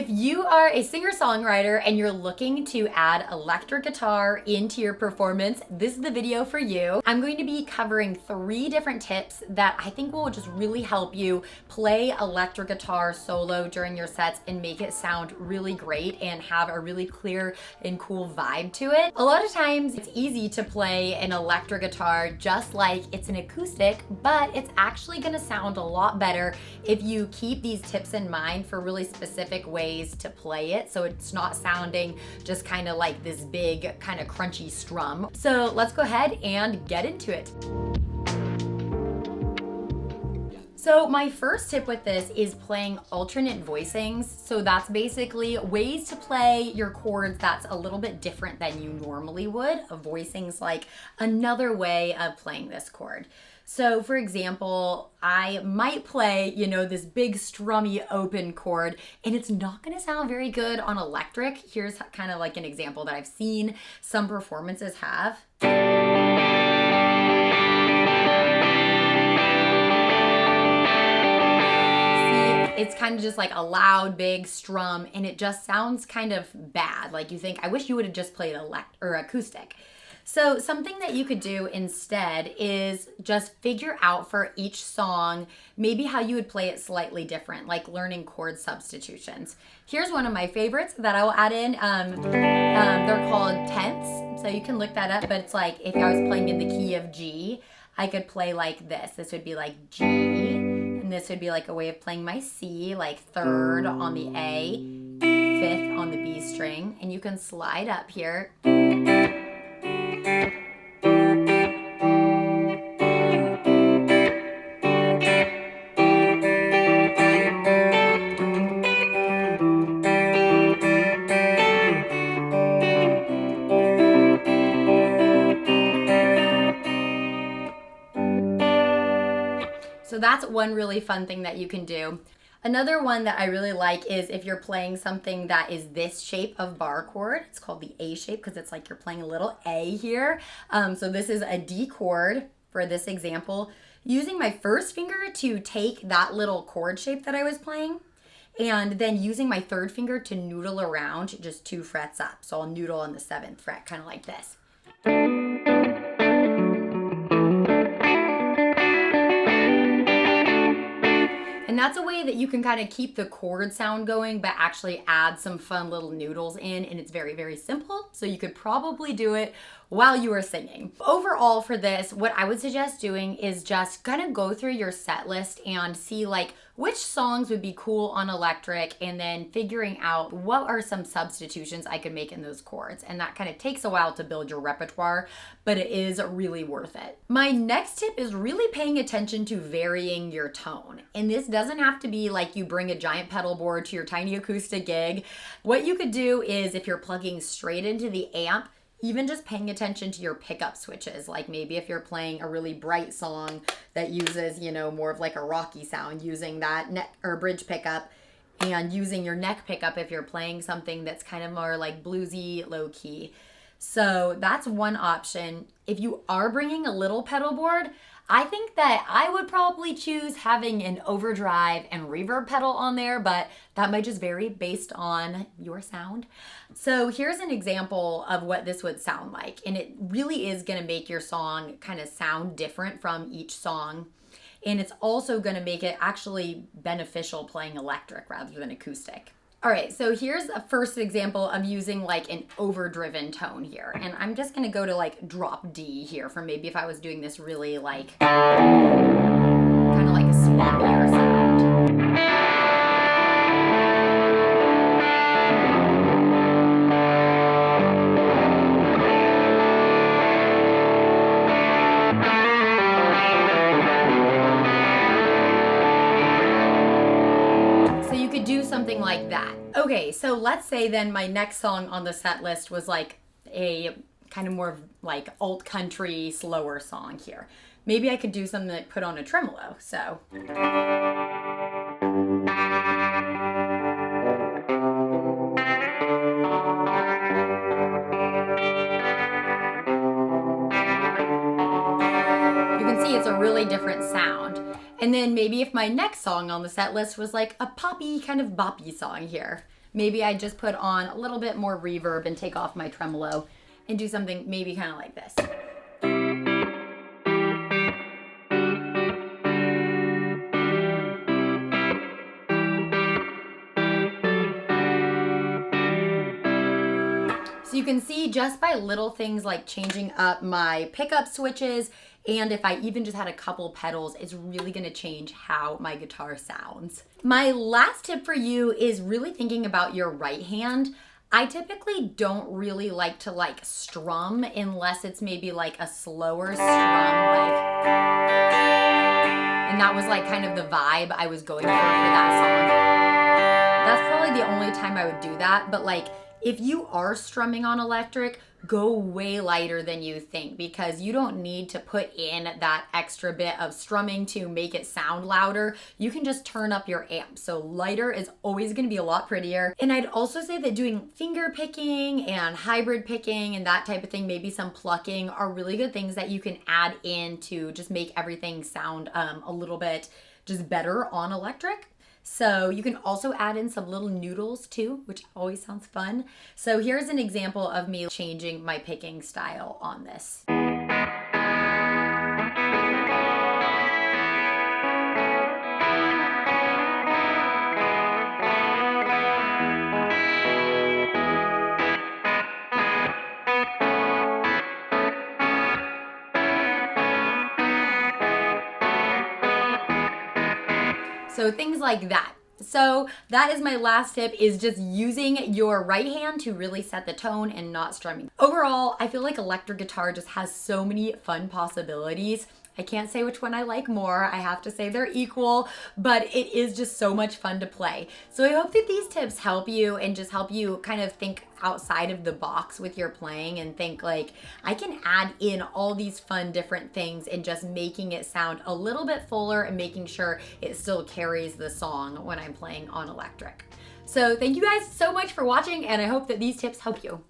If you are a singer-songwriter and you're looking to add electric guitar into your performance, this is the video for you. I'm going to be covering 3 different tips that I think will just really help you play electric guitar solo during your sets and make it sound really great and have a really clear and cool vibe to it. A lot of times it's easy to play an electric guitar just like it's an acoustic, but it's actually going to sound a lot better if you keep these tips in mind for really specific ways to play it, so it's not sounding just kind of like this big kind of crunchy strum. So let's go ahead and get into it. So my first tip with this is playing alternate voicings. So that's basically ways to play your chords that's a little bit different than you normally would. A voicing's like another way of playing this chord. So for example, I might play, this big strummy open chord, and it's not gonna sound very good on electric. Here's kind of like an example that I've seen some performances have. It's kind of just like a loud, big strum, and it just sounds kind of bad. Like you think, I wish you would have just played acoustic. So something that you could do instead is just figure out for each song maybe how you would play it slightly different, like learning chord substitutions. Here's one of my favorites that I will add in. They're called tenths, so you can look that up, but it's like if I was playing in the key of G, I could play like this. This would be like G, and this would be like a way of playing my C, like third on the A, fifth on the B string, and you can slide up here. So that's one really fun thing that you can do. Another one that I really like is if you're playing something that is this shape of bar chord. It's called the A shape because it's like you're playing a little A here. So this is a D chord for this example. Using my first finger to take that little chord shape that I was playing, and then using my third finger to noodle around just 2 frets up. So I'll noodle on the 7th fret, kind of like this. And that's a way that you can kind of keep the chord sound going, but actually add some fun little noodles in, and it's very, very simple. So you could probably do it while you are singing. Overall for this, what I would suggest doing is just kind of go through your set list and see like which songs would be cool on electric, and then figuring out what are some substitutions I could make in those chords. And that kind of takes a while to build your repertoire, but it is really worth it. My next tip is really paying attention to varying your tone. And this doesn't have to be like you bring a giant pedal board to your tiny acoustic gig. What you could do is, if you're plugging straight into the amp, even just paying attention to your pickup switches. Like maybe if you're playing a really bright song that uses, more of like a rocky sound, using that neck or bridge pickup, and using your neck pickup if you're playing something that's kind of more like bluesy, low key. So that's one option. If you are bringing a little pedal board, I think that I would probably choose having an overdrive and reverb pedal on there, but that might just vary based on your sound. So here's an example of what this would sound like, and it really is going to make your song kind of sound different from each song. And it's also going to make it actually beneficial playing electric rather than acoustic. All right, so here's a first example of using like an overdriven tone here. And I'm just gonna go to like drop D here for maybe if I was doing this really like, kind of like a sloppier sound. Do something like that. Okay, so let's say then my next song on the set list was like a kind of more like alt country slower song here. Maybe I could do something that put on a tremolo. So see it's a really different sound. And then maybe if my next song on the set list was like a poppy kind of boppy song here, maybe I just put on a little bit more reverb and take off my tremolo and do something maybe kind of like this. So you can see just by little things like changing up my pickup switches, and if I even just had a couple pedals, it's really gonna change how my guitar sounds. My last tip for you is really thinking about your right hand. I typically don't really like to strum unless it's maybe like a slower strum, and that was like kind of the vibe I was going for that song. That's probably the only time I would do that, but if you are strumming on electric, go way lighter than you think, because you don't need to put in that extra bit of strumming to make it sound louder. You can just turn up your amp. So lighter is always gonna be a lot prettier. And I'd also say that doing finger picking and hybrid picking and that type of thing, maybe some plucking, are really good things that you can add in to just make everything sound a little bit just better on electric. So you can also add in some little noodles too, which always sounds fun. So here's an example of me changing my picking style on this. So things like that. So that is my last tip, is just using your right hand to really set the tone and not strumming. Overall, I feel like electric guitar just has so many fun possibilities. I can't say which one I like more. I have to say they're equal, but it is just so much fun to play. So I hope that these tips help you and just help you kind of think outside of the box with your playing and think I can add in all these fun different things and just making it sound a little bit fuller and making sure it still carries the song when I'm playing on electric. So thank you guys so much for watching, and I hope that these tips help you.